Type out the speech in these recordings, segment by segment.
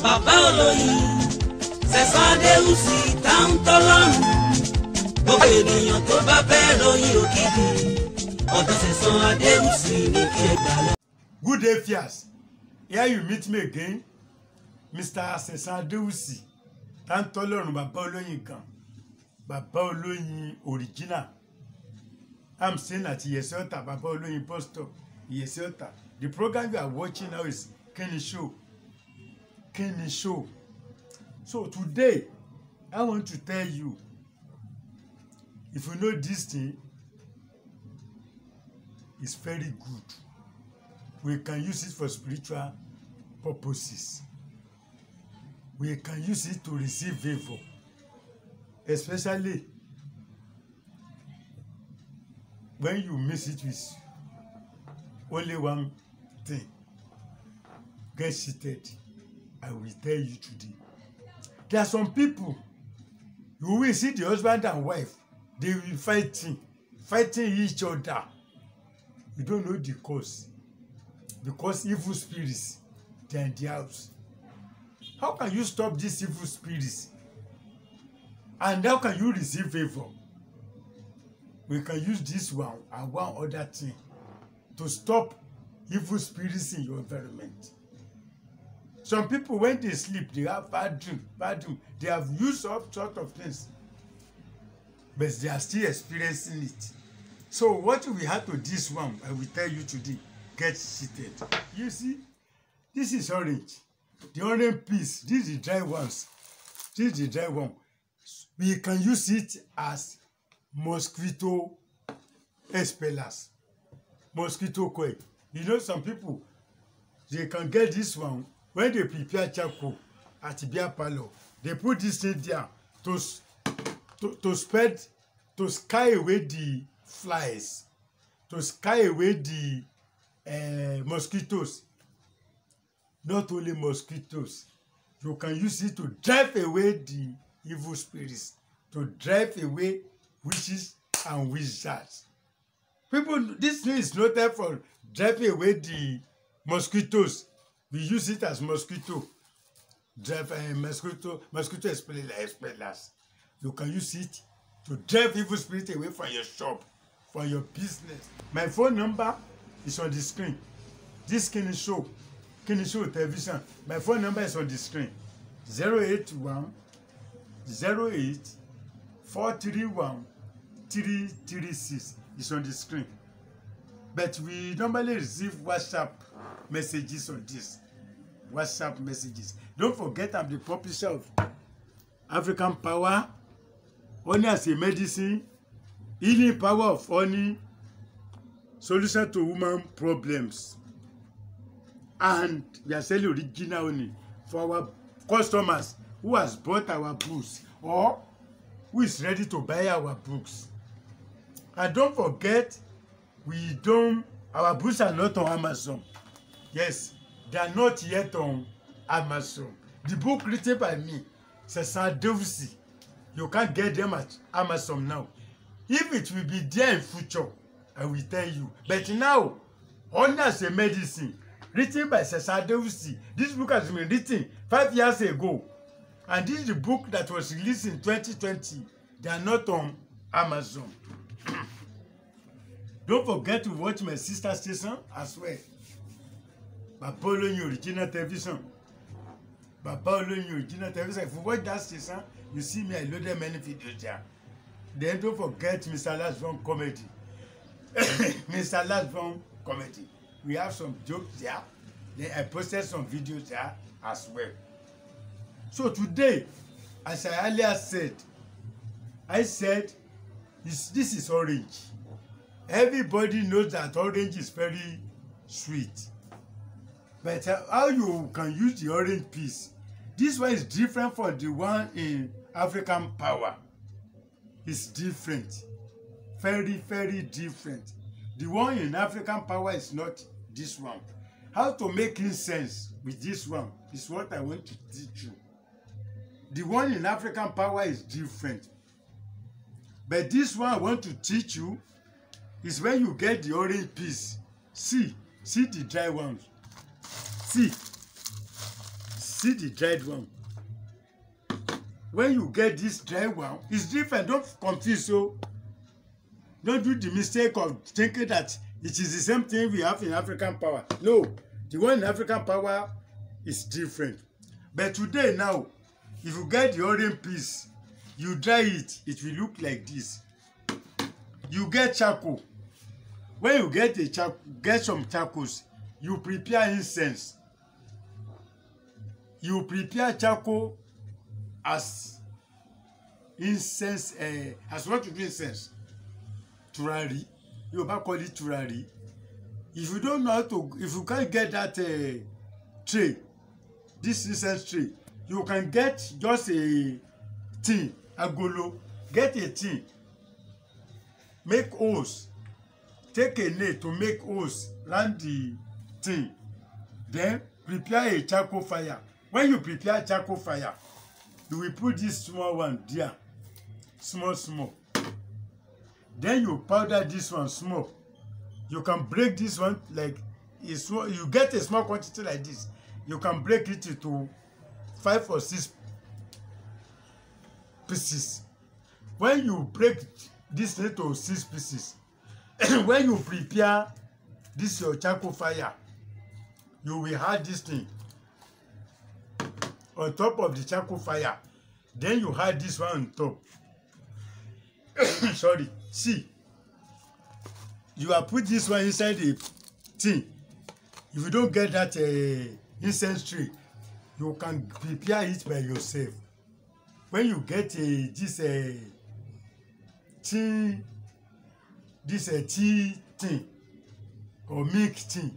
bàbá olóyin Sẹ̀san Adéwùsì táwọn tọ́lọ́run gbogbo ènìyàn tó bá fẹ́ ròyìn òkìkí ọ̀dọ̀ Sẹ̀san Adéwùsì ní kí ẹ gbà lọ. Good day, Fias. Here you meet me again, Mr. Sẹ̀san Adéwùsì táwọn tọ́lọ́run bàbá olóyin kan, bàbá olóyin original. I'm saying at Iyese Ota, bàbá olóyin pastor Iyese Ota. The program you are watching now is Kenny Show. Kenny Show. So today, I want to tell you, if you know this thing, it's very good. We can use it for spiritual purposes. We can use it to receive favor, especially when you miss it with only one thing. Get seated. I will tell you today. There are some people, you will see the husband and wife, they will fighting each other. You don't know the cause. Because evil spirits, they are in the house. How can you stop these evil spirits? And how can you receive favor? We can use this one and one other thing to stop evil spirits in your environment. Some people, when they sleep, they have bad dream. They have used all sorts of things, but they are still experiencing it. So what we have to this one, I will tell you today, get seated. You see, this is orange. The orange piece, this is the dry ones. This is the dry one. We can use it as mosquito expellers, mosquito coil. You know, some people, they can get this one when they prepare charcoal at the beer parlor. They put this thing there to spread, to scare away the flies, to scare away the mosquitoes. Not only mosquitoes, you can use it to drive away the evil spirits, to drive away witches and wizards. People, this thing is not there for driving away the mosquitoes. We use it as mosquito expellers. You can use it to drive evil spirits away from your shop, from your business. My phone number is on the screen. This Kenny Show television. My phone number is on the screen. 081 08 431 336 is on the screen. But we normally receive WhatsApp messages on this. WhatsApp messages. Don't forget, I'm the publisher of African Power, Honey as a Medicine, Healing Power of Honey, Solution to Woman Problems. And we are selling original honey for our customers who has bought our books or who is ready to buy our books. And don't forget, our books are not on Amazon. Yes, they are not yet on Amazon. The book written by me, Sẹ̀san Adéwùsì, you can't get them at Amazon now. If it will be there in future, I will tell you. But now, Honey as a Medicine, written by Sẹ̀san Adéwùsì. This book has been written 5 years ago. And this is the book that was released in 2020. They are not on Amazon. Don't forget to watch my sister station as well. Bàbá olóyin original television. Bàbá olóyin original television. If you watch that station, you see me, I loaded many videos there. Then don't forget Mr. Last Von Comedy. Mr. Last Von Comedy. We have some jokes there. Then I posted some videos there as well. So today, as I earlier said, this is orange. Everybody knows that orange is very sweet. But how you can use the orange piece? This one is different from the one in African Power. It's different. Very, very different. The one in African Power is not this one. How to make incense with this one is what I want to teach you. The one in African Power is different. But this one I want to teach you is when you get the orange piece. See the dry ones. See see the dried one. When you get this dry one, it's different. Don't confuse. So don't do the mistake of thinking that it is the same thing we have in African Power. No, the one in African Power is different. But today now, if you get the orange piece, you dry it, it will look like this. You get charcoal. When you get some charcoals, you prepare incense. You prepare charcoal as incense, as what you do incense. Turari. You call it turari. If you don't know how to, if you can't get that tray, this incense tray, you can get just a tin, agolo. Get a tin. Make holes. Take a nail to make holes round the tin. Then prepare a charcoal fire. When you prepare charcoal fire, you will put this small one there. Small. Then you powder this one small. You can break this one like a small. You get a small quantity like this. You can break it into 5 or 6 pieces. When you break this into 6 pieces, when you prepare this your charcoal fire, you will add this thing on top of the charcoal fire. Then you add this one on top. Sorry. See, you have put this one inside the tin. If you don't get that incense tree, you can prepare it by yourself. When you get this tea tin or milk tin,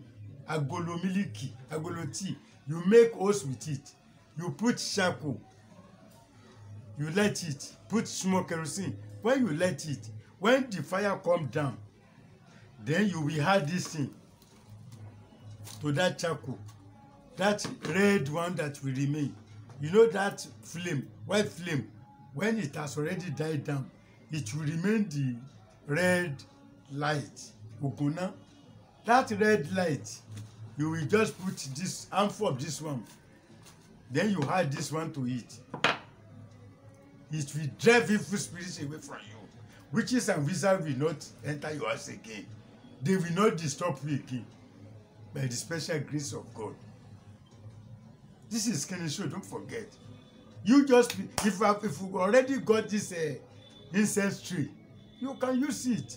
agolo miliki, agolo tea, you make holes with it. You put charcoal. You light it. Put small kerosene. When you light it, when the fire comes down, then you will add this thing to that charcoal. That red one that will remain. You know that flame, white flame, when it has already died down, it will remain the red light. Oguna. That red light, you will just put this handful of this one. Then you add this one to it. It will drive evil spirits away from you. Witches and wizards will not enter your house again. They will not disturb you again. By the special grace of God. This is Kenny Show, don't forget. You just, if you already got this incense tree, you can use it.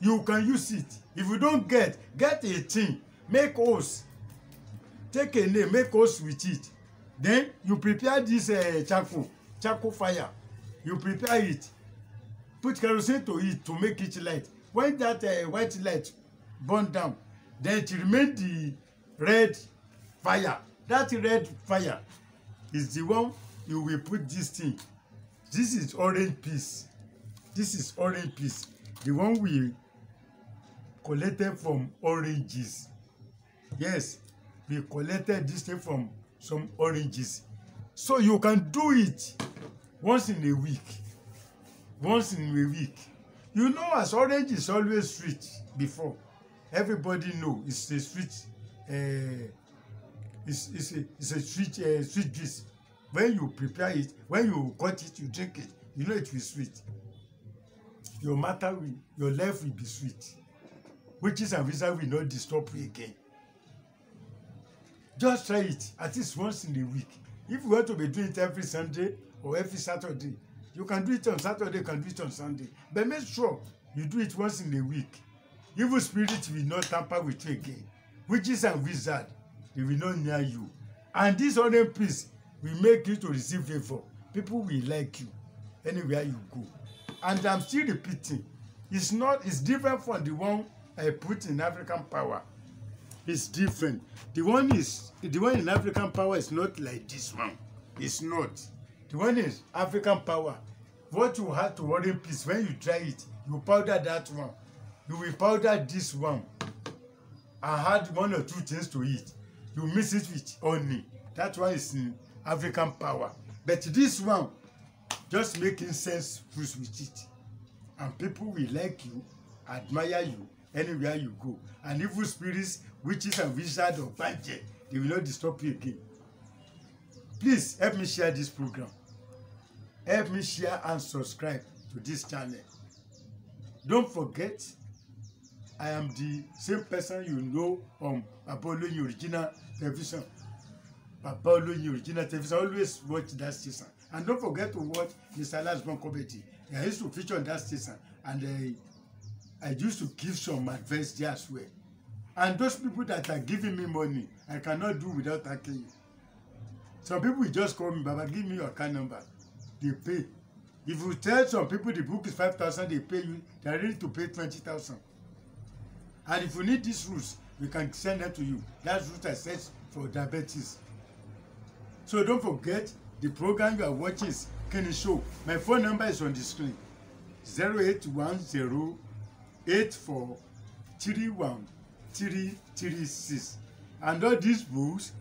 You can use it. If you don't get a tin, make holes. Take a nail, make holes with it. Then you prepare this charcoal fire. You prepare it. Put kerosene to it to make it light. When that white light burn down, then it remain the red fire. That red fire is the one you will put this thing. This is orange piece. This is orange piece. The one we collected from oranges. Yes, we collected this thing from some oranges. So you can do it once in a week. Once in a week. You know, as orange is always sweet before. Everybody know it's a sweet. It's a sweet juice. When you prepare it, when you cut it, you drink it. You know it will be sweet. Your life will be sweet. Witches and wizards will not disturb you again. Just try it at least once in a week. If you want to be doing it every Sunday or every Saturday, you can do it on Saturday, you can do it on Sunday. But make sure you do it once in a week. Evil spirits will not tamper with you again. Witches and wizards, they will not near you. And this orange piece will make you to receive favor. People will like you anywhere you go. And I'm still repeating, it's different from the one I put in African Power. It's different. The one in African Power is not like this one. It's not. The one in African Power, what you have to orange piece, when you dry it, you powder that one. You will powder this one. I add 1 or 2 things to it. You mix it with honey. That one is in African Power. But this one, just make incense fruits with it. And people will like you, admire you, anywhere you go. And evil spirits, witches and wizards of Banje, they will not disturb you again. Please help me share this program. Help me share and subscribe to this channel. Don't forget, I am the same person you know on Baba Oloyin Original Television. Baba Oloyin Original Television. Always watch that station. And don't forget to watch Mr. Lasbon Comedy. I used to feature on that station, and I used to give some advice there as well. And those people that are giving me money, I cannot do without thanking you. Some people just call me, Baba, give me your account number. They pay. If you tell some people the book is 5,000, they pay you. They are ready to pay 20,000. And if you need these roots, we can send them to you. That's root I set for diabetes. So don't forget, the program you are watching is Kenny Show. My phone number is on the screen. 0810-8431-336. And all these books,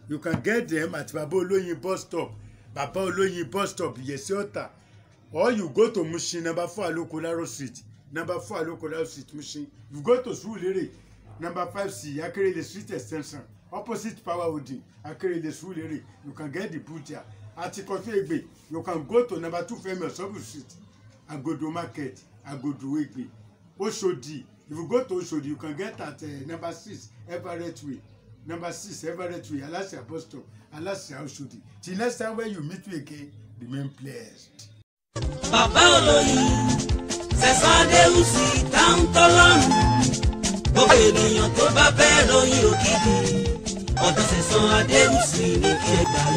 you can get them at Baba Oloyin bus stop. Baba Oloyin bus stop, Yesiota. Or you go to Mushin, number 4 Alokolaro Street. Number 4 Alokolaro Street, Mushin. You go to Surulere, number 5C, Akerele Street Extension. Opposite Power Holding, Akerele Surulere. You can get the boot here. At Ikoto-Egbe, you can go to number 2 Famous Street, Agodo Market, Agodo Egbe. Oshodi. If you go to Oshodi, you can get at number 6 Everett Way. Number 6 Everett Way, Alasia bus stop, Alasia Oshodi. Till next time when you meet me again, remain blessed. Baba Oloyin Sẹ̀san Adéwùsì tá ń tọ́lọ́run. Gbogbo ènìyàn tó bá fẹ́ ròyìn òkìkí ọ̀dọ̀ Sẹ̀san Adéwùsì ní kí ẹ gbà lọ.